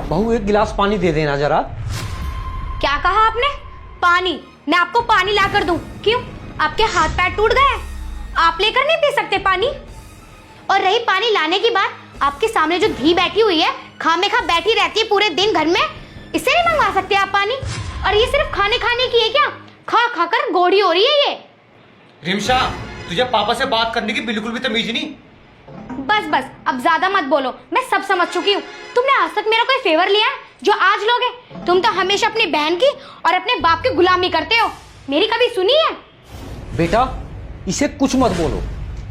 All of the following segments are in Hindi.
बहू एक गिलास पानी दे देना जरा। क्या कहा आपने? पानी? मैं आपको पानी ला कर दूं? क्यों, आपके हाथ पैर टूट गए? आप लेकर नहीं पी सकते पानी? और रही पानी लाने की बात, आपके सामने जो धी बैठी हुई है, खामेखा बैठी रहती है पूरे दिन घर में, इससे नहीं मंगवा सकते आप पानी? और ये सिर्फ खाने खाने की है क्या? खा खा कर गोड़ी हो रही है ये। रिमशा, तुझे पापा से बात करने की बिल्कुल भी तमीज नहीं। बस बस, अब ज्यादा मत बोलो, मैं सब समझ चुकी हूँ। तुमने आज तक मेरा कोई फेवर लिया है जो आज लोगे? तुम तो हमेशा अपनी बहन की और अपने बाप की गुलामी करते हो। मेरी कभी सुनी है? बेटा इसे कुछ मत बोलो,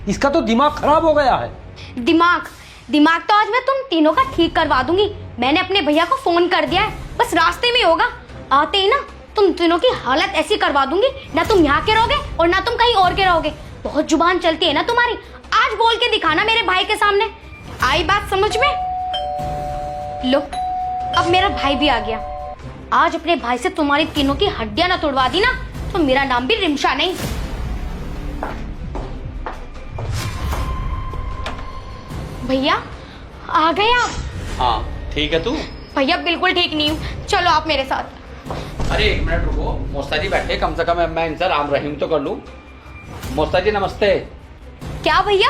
इसका तो दिमाग खराब हो गया है। दिमाग तो आज मैं तुम तीनों का ठीक करवा दूंगी। मैंने अपने भैया को फोन कर दिया है, बस रास्ते में होगा। आते ही ना तुम तीनों की हालत ऐसी करवा दूंगी, ना तुम यहाँ के रहोगे और ना तुम कहीं और के रहोगे। बहुत जुबान चलती है ना तुम्हारी, आज बोल के दिखाना मेरे भाई के सामने। आई बात समझ में? लो, अब मेरा भाई भी आ गया। आज अपने भाई से तुम्हारी तीनों की हड्डियां ना तोड़वा दी ना, तो मेरा नाम भी रिमशा नहीं। भैया आ गए आप? हाँ ठीक है। तू? भैया बिल्कुल ठीक नहीं हूँ, चलो आप मेरे साथ। अरे एक मिनट रुको, मोस्ता जी बैठे, कम से कम मैं इनसे राम रहीम तो कर लूं। मोस्ता जी नमस्ते। क्या भैया,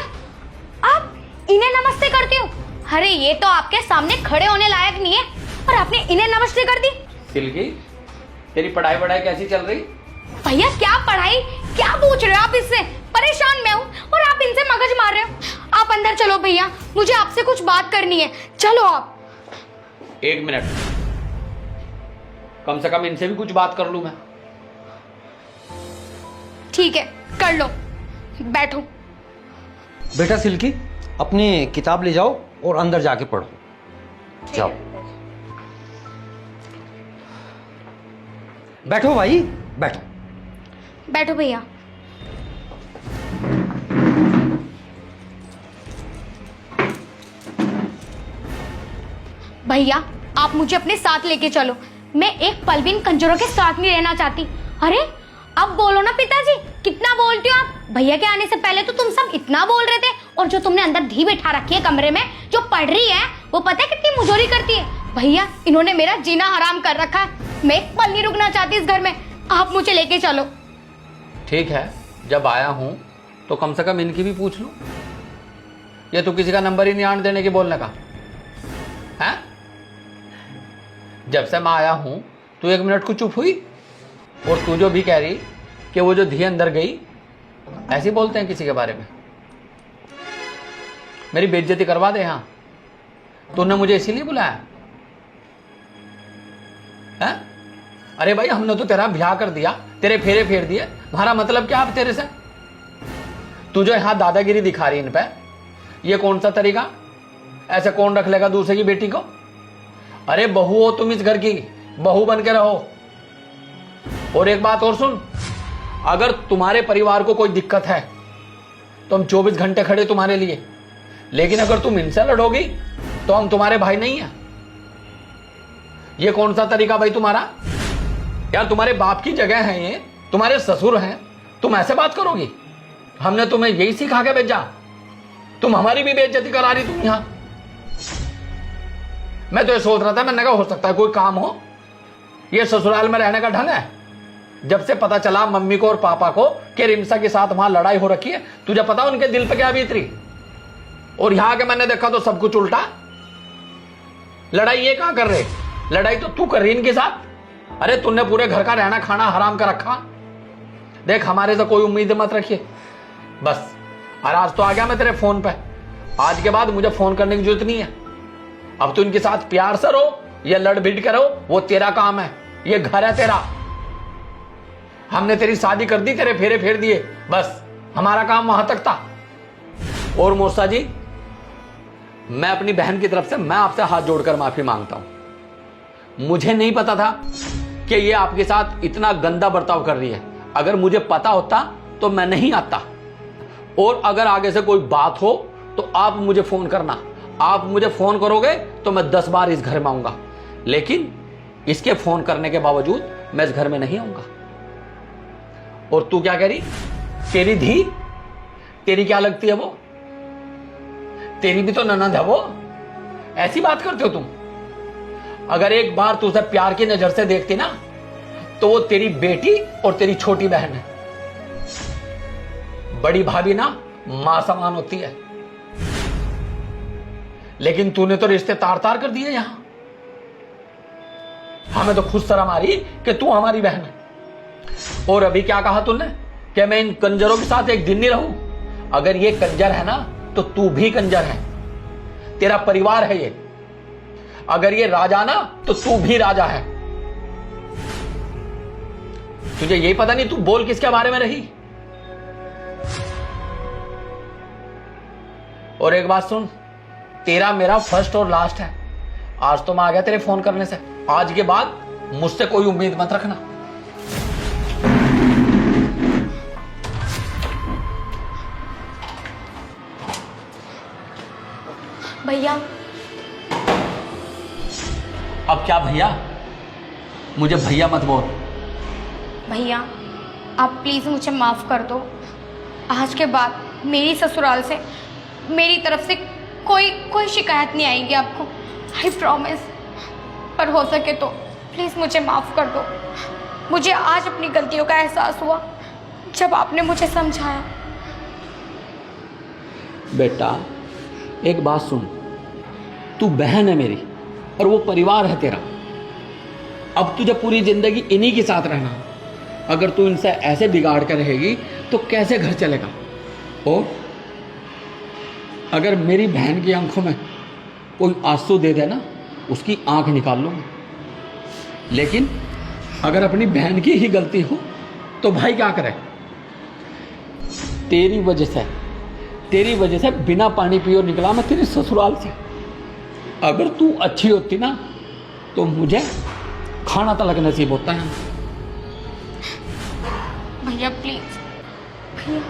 आप इन्हें नमस्ते करते हो? अरे ये तो आपके सामने खड़े होने लायक नहीं है, और आपने इन्हें नमस्ते कर दी। सिल्की, तेरी पढ़ाई वढ़ाई कैसी चल रही? भैया क्या पढ़ाई, क्या पूछ रहे हो आप इससे? परेशान मैं हूँ और आप इनसे मगज मार रहे हो। आप अंदर चलो भैया, मुझे आपसे कुछ बात करनी है, चलो आप। एक मिनट, कम से कम इनसे भी कुछ बात कर लूं मैं। ठीक है, कर लो, बैठो। बेटा सिल्की, अपनी किताब ले जाओ और अंदर जाके पढ़ो। जाओ बैठो भाई, बैठो। बैठो भैया। भैया आप मुझे अपने साथ लेके चलो, मैं एक पल भी इन कंजरों के साथ नहीं रहना चाहती। अरे अब बोलो ना पिताजी, कितना बोलते हो आप? भैया के आने से पहले तो तुम सब इतना बोल रहे थे, और जो तुमने अंदर धी बैठा रखी है कमरे में, जो पढ़ रही है, वो पता है कितनी मुजोरी करती है? भैया इन्होंने मेरा जीना हराम कर रखा है, मैं एक पल नहीं रुकना चाहती इस घर में, आप मुझे लेके चलो। ठीक है, जब आया हूं तो कम से कम इनकी भी पूछ लूं। ये तो किसी का नंबर ही नहीं आने देने के बोलने का है। जब से मैं आया हूं तू एक मिनट को चुप हुई, और तू जो भी कह रही कि वो जो धी अंदर गई, ऐसे बोलते हैं किसी के बारे में? मेरी बेइज्जती करवा दे। हाँ, तूने मुझे इसीलिए बुलाया है? अरे भाई हमने तो तेरा ब्याह कर दिया, तेरे फेरे फेर दिए, हमारा मतलब क्या अब तेरे से? तू जो यहां दादागिरी दिखा रही इन पे, ये कौन सा तरीका? ऐसे कौन रख लेगा दूसरे की बेटी को? अरे बहू हो तुम इस घर की, बहू बन के रहो। और एक बात और सुन, अगर तुम्हारे परिवार को कोई दिक्कत है तो हम 24 घंटे खड़े तुम्हारे लिए, लेकिन अगर तुम इनसे लड़ोगी तो हम तुम्हारे भाई नहीं है। ये कौन सा तरीका भाई तुम्हारा? यार तुम्हारे बाप की जगह है ये, तुम्हारे ससुर हैं, तुम ऐसे बात करोगी? हमने तुम्हें यही सिखा के भेजा, तुम हमारी भी बेइज्जती करा रही तुम यहां। मैं तो ये सोच रहा था, मैंने कहा हो सकता है कोई काम हो, ये ससुराल में रहने का ढंग है। जब से पता चला मम्मी को और पापा को कि रिमसा के साथ वहां लड़ाई हो रखी है, तुझे पता उनके दिल पे क्या बीत रही? और यहां के मैंने देखा तो सब कुछ उल्टा। लड़ाई ये कहां कर रहे? लड़ाई तो तू कर रही इनके साथ। अरे तूने पूरे घर का रहना खाना हराम कर रखा। देख हमारे से कोई उम्मीद मत रखिए बस। और आज तो आ गया मैं तेरे फोन पे, आज के बाद मुझे फोन करने की जरूरत नहीं है। अब तू इनके साथ प्यार से रहो या लड़ भिड़ के रहो, वो तेरा काम है, ये घर है तेरा। हमने तेरी शादी कर दी, तेरे फेरे फेर दिए, बस हमारा काम वहां तक था। और मोसा जी, मैं अपनी बहन की तरफ से मैं आपसे हाथ जोड़कर माफी मांगता हूं। मुझे नहीं पता था कि ये आपके साथ इतना गंदा बर्ताव कर रही है। अगर मुझे पता होता तो मैं नहीं आता। और अगर आगे से कोई बात हो तो आप मुझे फोन करना। आप मुझे फोन करोगे तो मैं 10 बार इस घर में आऊंगा, लेकिन इसके फोन करने के बावजूद मैं इस घर में नहीं आऊंगा। और तू क्या कह रही? तेरी धी, तेरी क्या लगती है वो? तेरी भी तो ननद है वो। ऐसी बात करते हो तुम? अगर एक बार तू उसे प्यार की नजर से देखती ना, तो वो तेरी बेटी और तेरी छोटी बहन है। बड़ी भाभी ना मां समान होती है, लेकिन तूने तो रिश्ते तार तार कर दिए यहां। हमें तो खुद शर्म आ रही कि तू हमारी बहन है। और अभी क्या कहा तूने कि मैं इन कंजरों के साथ एक दिन नहीं रहूं? अगर ये कंजर है ना, तो तू भी कंजर है, तेरा परिवार है ये। अगर ये राजा ना, तो तू भी राजा है। तुझे यही पता नहीं तू बोल किसके बारे में रही? और एक बात सुन, तेरा मेरा फर्स्ट और लास्ट है। आज तो मैं आ गया तेरे फोन करने से, आज के बाद मुझसे कोई उम्मीद मत रखना। भैया, अब क्या भैया? मुझे भैया मत बोल। भैया आप प्लीज़ मुझे माफ़ कर दो। आज के बाद मेरी ससुराल से मेरी तरफ से कोई शिकायत नहीं आएगी आपको, आई प्रॉमिस। पर हो सके तो प्लीज़ मुझे माफ़ कर दो। मुझे आज अपनी गलतियों का एहसास हुआ जब आपने मुझे समझाया। बेटा एक बात सुन, तू बहन है मेरी और वो परिवार है तेरा। अब तुझे पूरी जिंदगी इन्हीं के साथ रहना है। अगर तू इनसे ऐसे बिगाड़ कर रहेगी तो कैसे घर चलेगा? और अगर मेरी बहन की आंखों में कोई आंसू दे देना, उसकी आंख निकाल लूंगा। लेकिन अगर अपनी बहन की ही गलती हो तो भाई क्या करे? तेरी वजह से बिना पानी पिए निकला मैं तेरी ससुराल से। अगर तू अच्छी होती ना, तो मुझे खाना तलक नसीब होता है। भैया प्लीज़, भैया